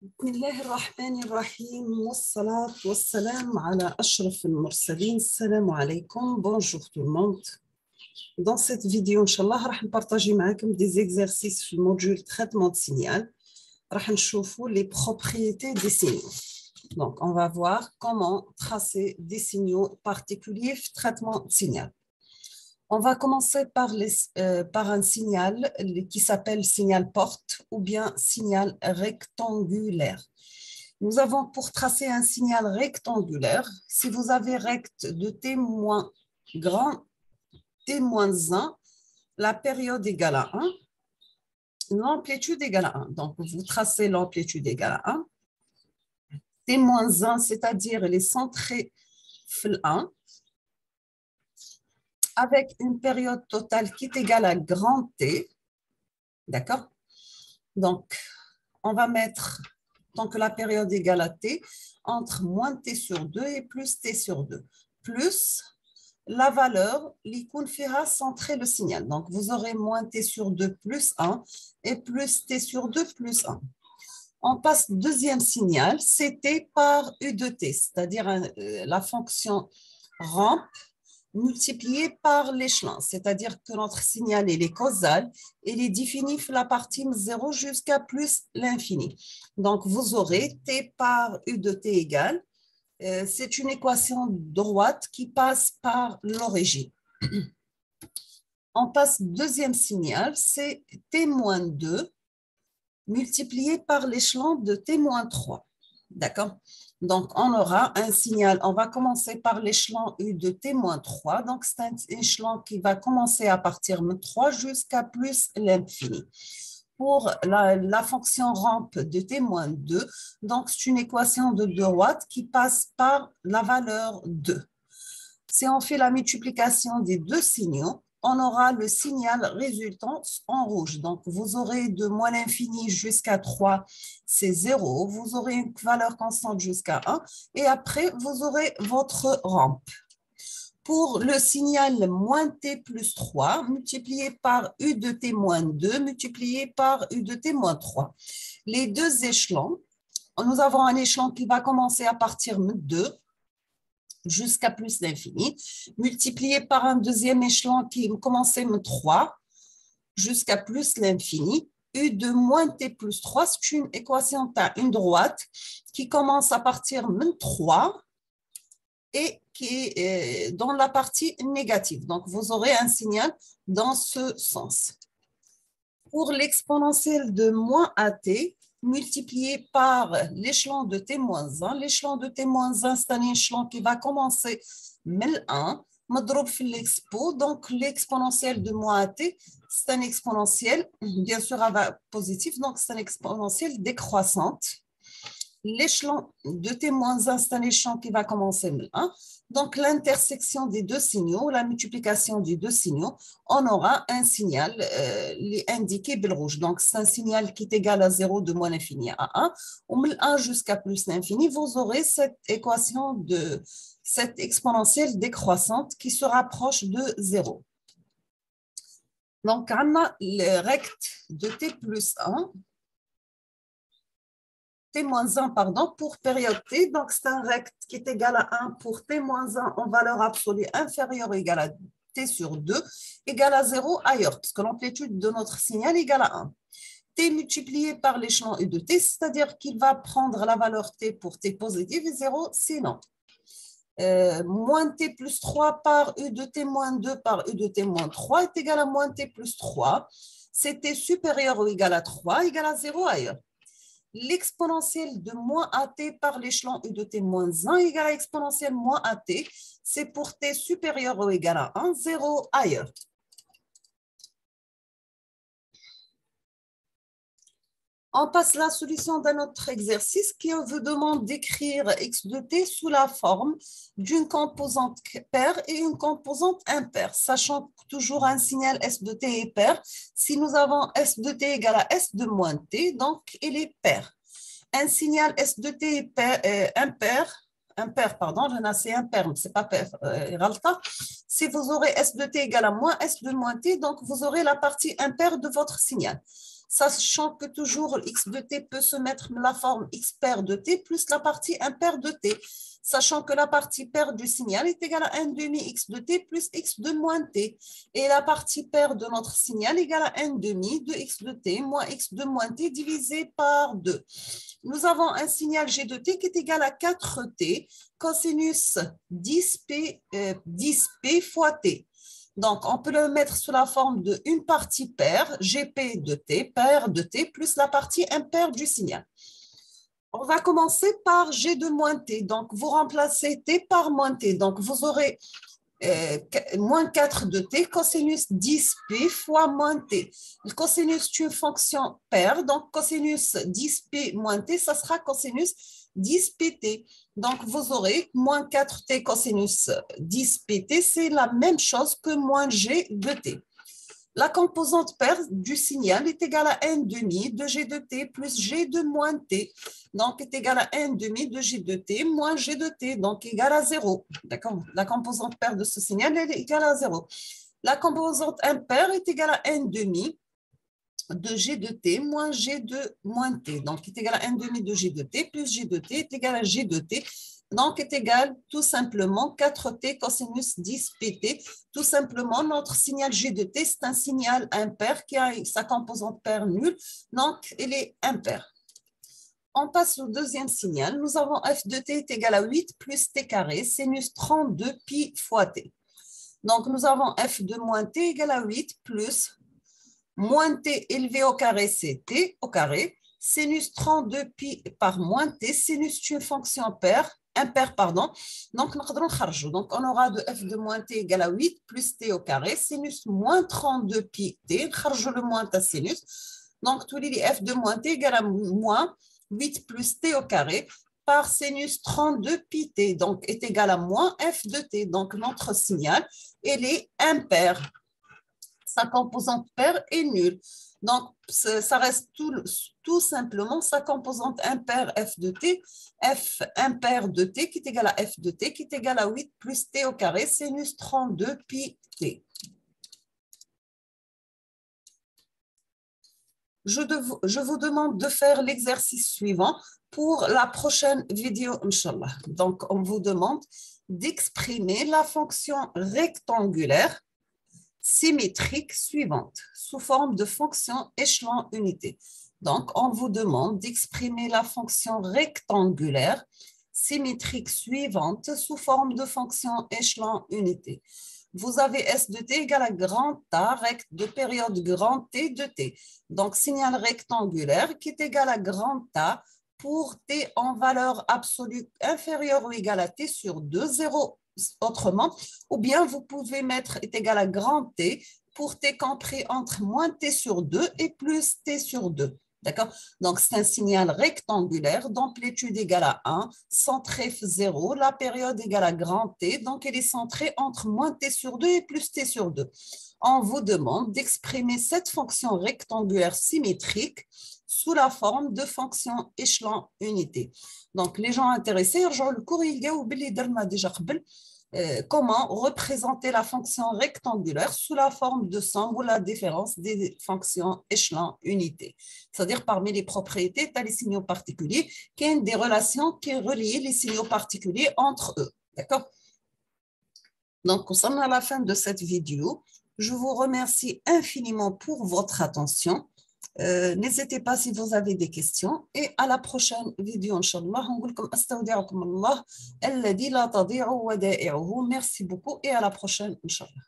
بسم الله الرحمن الرحيم والصلاة والسلام على أشرف المرسلين. السلام عليكم. Bonjour tout le monde. Dans cette vidéo, Inch'Allah, راح نبارطاجي معاكم des exercices في الموديول traitement de signal. راح نشوفوا les propriétés des signaux. Donc, on va voir comment tracer des signaux particuliers في traitement de signal. On va commencer par un signal qui s'appelle signal porte ou bien signal rectangulaire. Nous avons pour tracer un signal rectangulaire, si vous avez rect de t moins grand, t moins 1, la période égale à 1, l'amplitude égale à 1. Donc, vous tracez l'amplitude égale à 1. T moins 1, c'est-à-dire elle est centrée sur 1, avec une période totale qui est égale à grand T, d'accord? Donc, on va mettre, tant que la période est égale à T, entre moins T sur 2 et plus T sur 2, plus la valeur, l'icône fera centrer le signal. Donc, vous aurez moins T sur 2 plus 1 et plus T sur 2 plus 1. On passe deuxième signal, c'est T par U de T, c'est-à-dire la fonction rampe multiplié par l'échelon, c'est-à-dire que notre signal est causal, il est défini la partie 0 jusqu'à plus l'infini. Donc, vous aurez T par U de T égale, c'est une équation droite qui passe par l'origine. On passe deuxième signal, c'est T moins 2 multiplié par l'échelon de T moins 3. D'accord? Donc, on aura un signal, on va commencer par l'échelon U de T-3, donc c'est un échelon qui va commencer à partir de 3 jusqu'à plus l'infini. Pour la fonction rampe de T-2, donc c'est une équation de droite qui passe par la valeur 2. Si on fait la multiplication des deux signaux, on aura le signal résultant en rouge. Donc, vous aurez de moins l'infini jusqu'à 3, c'est 0. Vous aurez une valeur constante jusqu'à 1. Et après, vous aurez votre rampe. Pour le signal moins t plus 3, multiplié par U de t moins 2, multiplié par U de t moins 3. Les deux échelons, nous avons un échelon qui va commencer à partir de 2, jusqu'à plus l'infini, multiplié par un deuxième échelon qui commençait de 3 jusqu'à plus l'infini. U de moins t plus 3, c'est une équation, une droite qui commence à partir de 3 et qui est dans la partie négative. Donc, vous aurez un signal dans ce sens. Pour l'exponentielle de moins at, multiplié par l'échelon de t-1. L'échelon de t-1, c'est un échelon qui va commencer de 1, مضروب في l'expo. Donc, l'exponentielle de moins at, c'est un exponentiel, bien sûr, positif, donc c'est un exponentiel décroissante. L'échelon de t-1, c'est un échelon qui va commencer de 1. Donc, l'intersection des deux signaux, la multiplication des deux signaux, on aura un signal indiqué par le rouge. Donc, c'est un signal qui est égal à 0 de moins l'infini à 1. Ou de 1 jusqu'à plus l'infini, vous aurez cette équation de cette exponentielle décroissante qui se rapproche de 0. Donc, on a le rect de t plus 1. T-1, pardon, pour période T. Donc, c'est un rect qui est égal à 1 pour T-1 en valeur absolue inférieure ou égale à T sur 2, égale à 0 ailleurs, parce que l'amplitude de notre signal est égale à 1. T multiplié par l'échelon U de T, c'est-à-dire qu'il va prendre la valeur T pour T positive et 0 sinon. Moins T plus 3 par U de T moins 2 par U de T moins 3 est égal à moins T plus 3. C'est T supérieur ou égal à 3, égal à 0 ailleurs. L'exponentielle de moins at par l'échelon U de t moins 1 égale à exponentielle moins at, c'est pour t supérieur ou égal à 1, 0 ailleurs. On passe à la solution d'un autre exercice qui vous demande d'écrire x de t sous la forme d'une composante paire et une composante impaire, sachant que toujours un signal s de t est paire. Si nous avons s de t égale à s de moins t, donc il est paire. Un signal S de T est impair, pardon, c'est impair, c'est pas pair, si vous aurez S de T égale à moins S de moins T, donc vous aurez la partie impaire de votre signal. sachant que toujours x de t peut se mettre la forme x paire de t plus la partie impaire de t, sachant que la partie paire du signal est égale à 1 demi x de t plus x de moins t, et la partie paire de notre signal est égale à 1 demi de x de t moins x de moins t divisé par 2. Nous avons un signal g de t qui est égal à 4t cosinus 10p fois t. Donc, on peut le mettre sous la forme d'une partie paire, gp de t, paire de t, plus la partie impaire du signal. On va commencer par g de moins t. Donc, vous remplacez t par moins t. Donc, vous aurez moins 4 de t cosinus 10p fois moins t. Le cosinus est une fonction paire, donc cosinus 10p moins t, ça sera cosinus 10pt. Donc, vous aurez moins 4t cosinus 10pt, c'est la même chose que moins g de t. La composante paire du signal est égale à 1 demi de g de t plus g de moins t. Donc, est égal à 1 demi de g de t moins g de t, donc égal à 0. D'accord? La composante paire de ce signal est égale à 0. La composante impaire est égale à 1 demi de g de t moins g de moins t. Donc, est égal à 1 demi de g de t plus g de t est égal à g de t. Donc, est égal tout simplement 4t cosinus 10 pt. Tout simplement, notre signal g de t, c'est un signal impair qui a sa composante paire nulle. Donc, il est impair. On passe au deuxième signal. Nous avons f de t est égal à 8 plus t carré, sinus 32 pi fois t. Donc, nous avons f de moins t égale à 8 plus moins t élevé au carré, c'est t au carré. Sinus 32 pi par moins t. Sinus est une fonction impair, pardon. Donc, on aura de f de moins t égale à 8 plus t au carré. Sinus moins 32 pi t. Le moins ta sinus. Donc, tout les f de moins t égale à moins 8 plus t au carré par sinus 32 pi t. Donc, est égal à moins f de t. Donc, notre signal, il est impair. Sa composante paire est nulle. Donc, ça reste tout simplement sa composante impaire f de t, f impair de t qui est égal à f de t qui est égal à 8 plus t au carré, sinus 32 pi t. Je vous demande de faire l'exercice suivant pour la prochaine vidéo, Inch'Allah. Donc, on vous demande d'exprimer la fonction rectangulaire symétrique suivante sous forme de fonction échelon unité. Donc, on vous demande d'exprimer la fonction rectangulaire symétrique suivante sous forme de fonction échelon unité. Vous avez S de t égale à grand A, rect de période grand T de t. Donc, signal rectangulaire qui est égal à grand A pour t en valeur absolue inférieure ou égale à t sur 2, 0 autrement, ou bien vous pouvez mettre est égal à grand T pour t compris entre moins t sur 2 et plus t sur 2. D'accord? Donc, c'est un signal rectangulaire d'amplitude égale à 1, centré 0, la période égale à grand T, donc elle est centrée entre moins t sur 2 et plus t sur 2. On vous demande d'exprimer cette fonction rectangulaire symétrique sous la forme de fonction échelon unité. Donc, les gens intéressés, le cours, il y a déjà comment représenter la fonction rectangulaire sous la forme de somme ou la différence des fonctions échelon unité. C'est-à-dire parmi les propriétés, tu as les signaux particuliers, qui ont des relations qui relient les signaux particuliers entre eux. D'accord? Donc, nous sommes à la fin de cette vidéo. Je vous remercie infiniment pour votre attention. N'hésitez pas si vous avez des questions et à la prochaine vidéo Inch'Allah. Merci beaucoup et à la prochaine Inch'Allah.